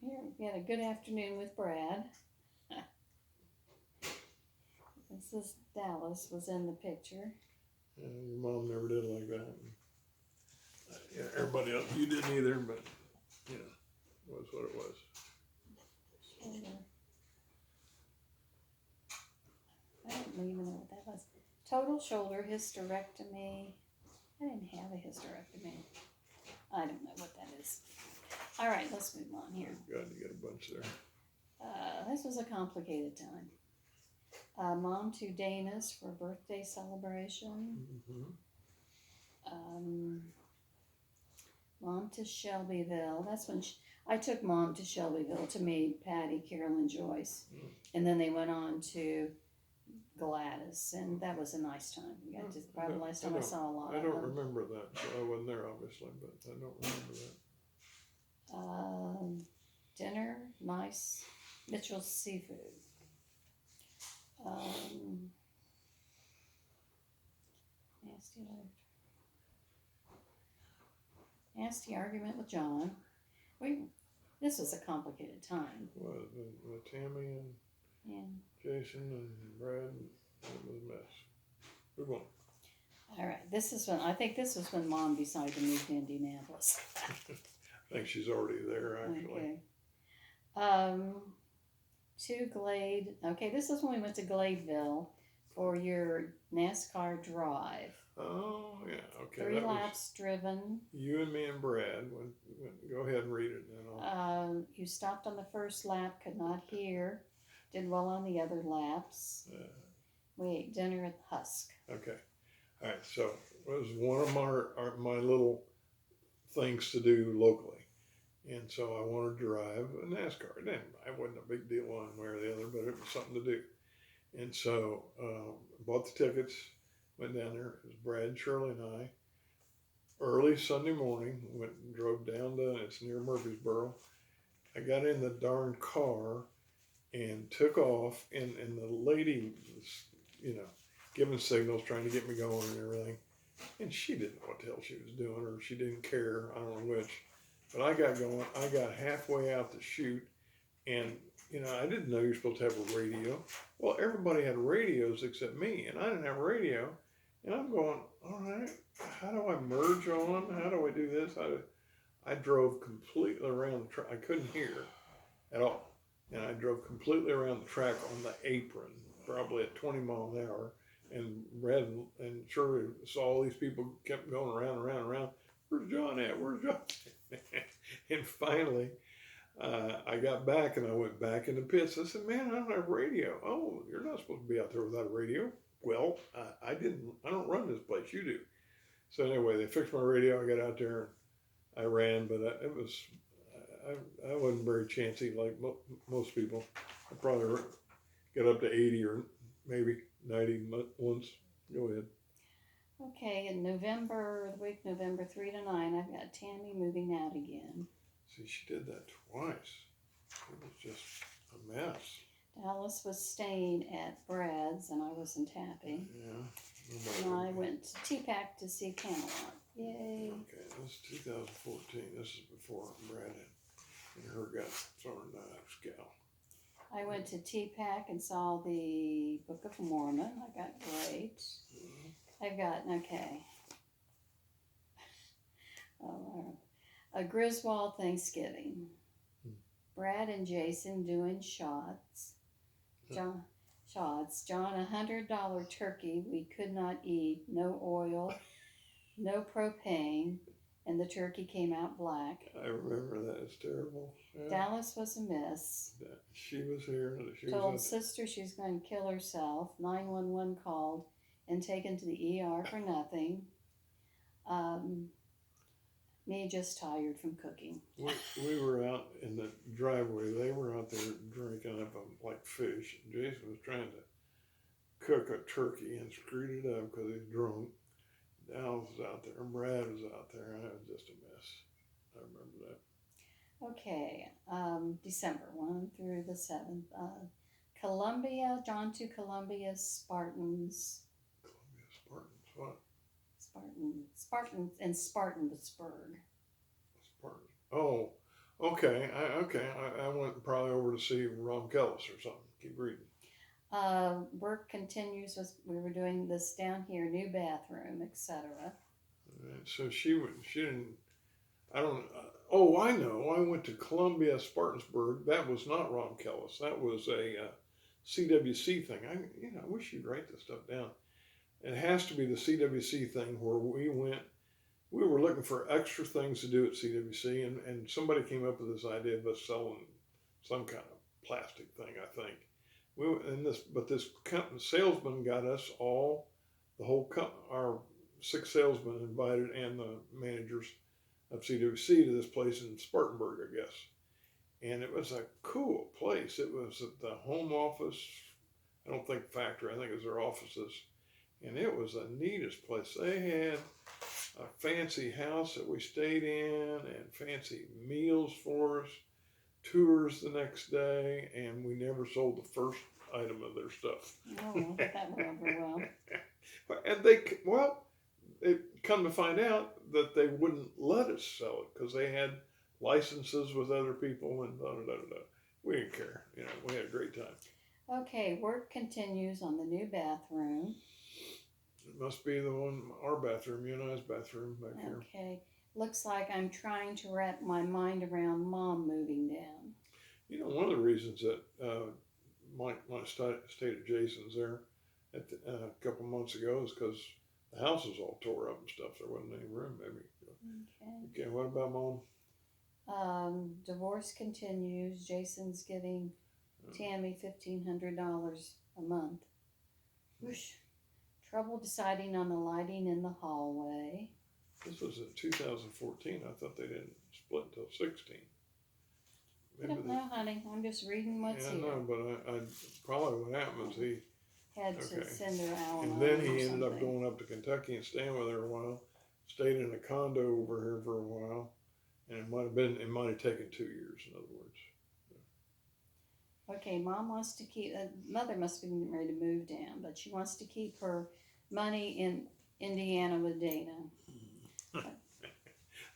here we had a good afternoon with Brad. This is Dallas was in the picture. Your mom never did like that. Yeah, everybody else, you didn't either, but you know, it was what it was. Shoulder. I don't even know what that was. Total shoulder hysterectomy. I didn't have a hysterectomy. I don't know what that is. All right, let's move on here. God, you got a bunch there. This was a complicated time. Mom to Dana's for birthday celebration. Mm-hmm. Mom to Shelbyville. That's when I took Mom to Shelbyville to meet Patty, Carolyn, Joyce. And then they went on to Gladys, and that was a nice time. We got to, probably the last time I saw a lot I of don't them. remember that. So I wasn't there, obviously, but I don't remember that. Dinner, nice. Mitchell's Seafood. Nasty argument with John. This was a complicated time. With Tammy and Jason and Brad, it was a mess. Move on. All right, I think this was when Mom decided to move to Indianapolis. I think she's already there, actually. Okay. To Glade. Okay, this is when we went to Gladeville for your NASCAR drive. Oh, yeah, okay. 3 laps driven. You and me and Brad. Go ahead and read it. You stopped on the first lap, could not hear. Did well on the other laps. We ate dinner at Husk. Okay. All right, so it was one of my little things to do locally. And so I wanted to drive a NASCAR. It wasn't a big deal one way or the other, but it was something to do. And so bought the tickets, went down there. It was Brad, Shirley, and I. Early Sunday morning, drove down to, it's near Murfreesboro. I got in the darn car and took off, and the lady was, giving signals, trying to get me going and everything. And she didn't know what the hell she was doing, or she didn't care, I don't know which. But I got going, I got halfway out the chute, and, I didn't know you're supposed to have a radio. Well, everybody had radios except me, and I didn't have a radio. And I'm going, all right, how do I merge on? How do I do this? I drove completely around the track. I couldn't hear at all. And I drove completely around the track on the apron, probably at 20 miles an hour. And Brad and Shirley saw all these people kept going around. Where's John at? Where's John? And finally, I got back and I went back in the pits. I said, man, I don't have a radio. Oh, you're not supposed to be out there without a radio. Well, I don't run this place. You do. So anyway, they fixed my radio. I got out there. I ran, but I wasn't very chancy like most people. I probably got up to 80 or maybe 90 once. Go ahead. Okay, in November 3 to 9, I've got Tammy moving out again. See, she did that twice. It was just a mess. Dallas was staying at Brad's, and I was in Tapping. Yeah. And I went to TPAC to see Camelot. Yay. Okay, this is 2014. This is before Brad and her got thrown scale. I went to TPAC and saw the Book of Mormon. I got great. Mm-hmm. I've got, okay. A Griswold Thanksgiving. Brad and Jason doing shots. John, $100 turkey we could not eat, no oil, no propane, and the turkey came out black. I remember that. It's terrible. Yeah. Dallas was a miss. She was here. Told sister she's going to kill herself. 911 called and taken to the ER for nothing. Me just tired from cooking. We were out in the driveway. They were out there drinking up like fish. Jason was trying to cook a turkey and screwed it up because he's drunk. Dallas was out there. Brad was out there. And it was just a mess. I remember that. Okay, December 1 through the 7th. Columbia, John to Columbia Spartans. Columbia Spartans, what? Spartans in Spartanburg. Spartans. Oh, Okay, I went probably over to see Ron Kellis or something. Keep reading. Work continues with, we were doing this down here, new bathroom, etc. And so she didn't, I don't, oh, I know. I went to Columbia Spartansburg. That was not Ron Kellis. That was a CWC thing. I wish you'd write this stuff down. It has to be the CWC thing where we were looking for extra things to do at CWC, and somebody came up with this idea of us selling some kind of plastic thing, I think. But this salesman got us all, our 6 salesmen invited, and the managers of CWC to this place in Spartanburg, I guess. And it was a cool place. It was at the home office. I don't think factory. I think it was their offices. And it was the neatest place. They had a fancy house that we stayed in and fancy meals for us, tours the next day, and we never sold the first item of their stuff. Oh, that went over well. And it come to find out that they wouldn't let us sell it because they had licenses with other people and da da da da. We didn't care. We had a great time. Okay, work continues on the new bathroom. It must be the one, our bathroom, you and I's bathroom back here. Okay, looks like I'm trying to wrap my mind around Mom moving down. One of the reasons that my stayed at Jason's there a couple months ago is because the house was all tore up and stuff. There wasn't any room, maybe. Okay, what about Mom? Divorce continues. Jason's giving Tammy $1,500 a month. Whoosh. Trouble deciding on the lighting in the hallway. This was in 2014. I thought they didn't split until 16. I don't know, honey. I'm just reading what's here. I know, but I probably what happened was he had to send her alimony. And then he ended up going up to Kentucky and staying with her a while. Stayed in a condo over here for a while, and it might have taken 2 years. In other words. Okay, Mom wants to keep. Mother must be getting ready to move down, but she wants to keep her money in Indiana with Dana.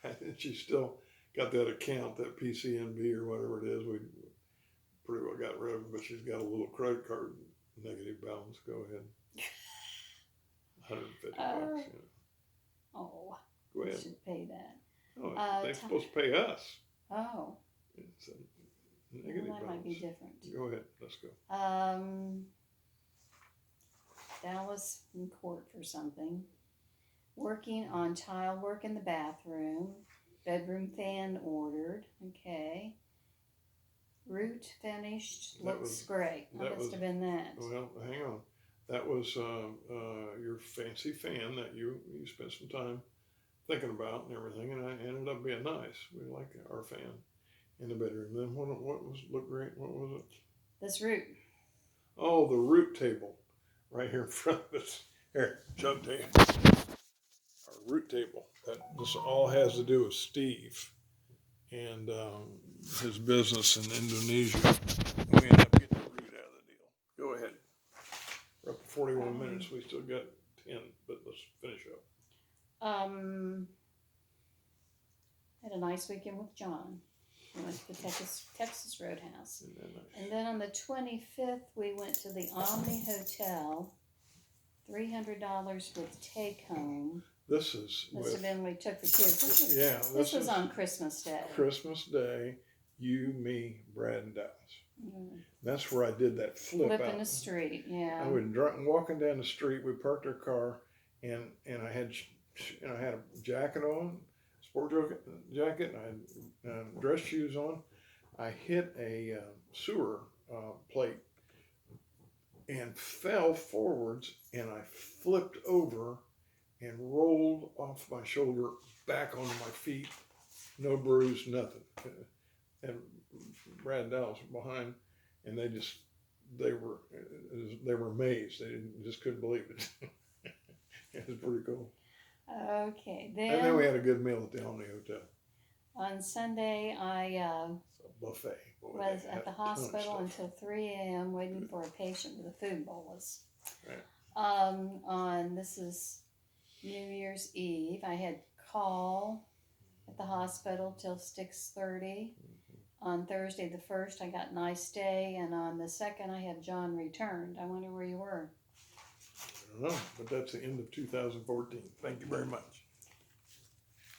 And she still got that account, that PCNB or whatever it is. We pretty well got rid of it, but she's got a little credit card negative balance. Go ahead. $150. Oh. Go ahead. Should pay that. Oh, they're supposed to pay us. Oh. It's a negative that balance. Might be different. Go ahead. Let's go. Dallas in court for something. Working on tile work in the bathroom. Bedroom fan ordered. Okay. Root finished. Looks great. That must have been that. Well, hang on. That was your fancy fan that you spent some time thinking about and everything, and it ended up being nice. We like our fan in the bedroom. Then what looked great? What was it? This root. Oh, the root table right here in front of us. Here, jump to you. Our root table. This all has to do with Steve and his business in Indonesia. We ended up getting the root out of the deal. Go ahead. We're up to 41 minutes. We still got 10, but let's finish up. Had a nice weekend with John. We went to the Texas Roadhouse. And then on the 25th, we went to the Omni Hotel. $300 with take home. This is must have been we took the kids. This was on Christmas Day. Christmas Day, you, me, Brad, and Dallas. That's where I did that flip out in the street. Yeah. I was walking down the street. We parked our car, and I had a jacket on, sport jacket, and I had dress shoes on. I hit a sewer plate and fell forwards, and I flipped over and rolled off my shoulder back onto my feet. No bruise, nothing. And Brad and Dallas were behind, and they were amazed. They just couldn't believe it. It was pretty cool. Okay, and then we had a good meal at the Omni Hotel. On Sunday, I buffet. Was at the hospital until 3 a.m. waiting for a patient with a food bolus. Right. This is New Year's Eve. I had call. I at the hospital till 6:30. On Thursday the 1st, I got nice day, and on the 2nd, I had John returned. I wonder where you were. I don't know, but that's the end of 2014. Thank you very much.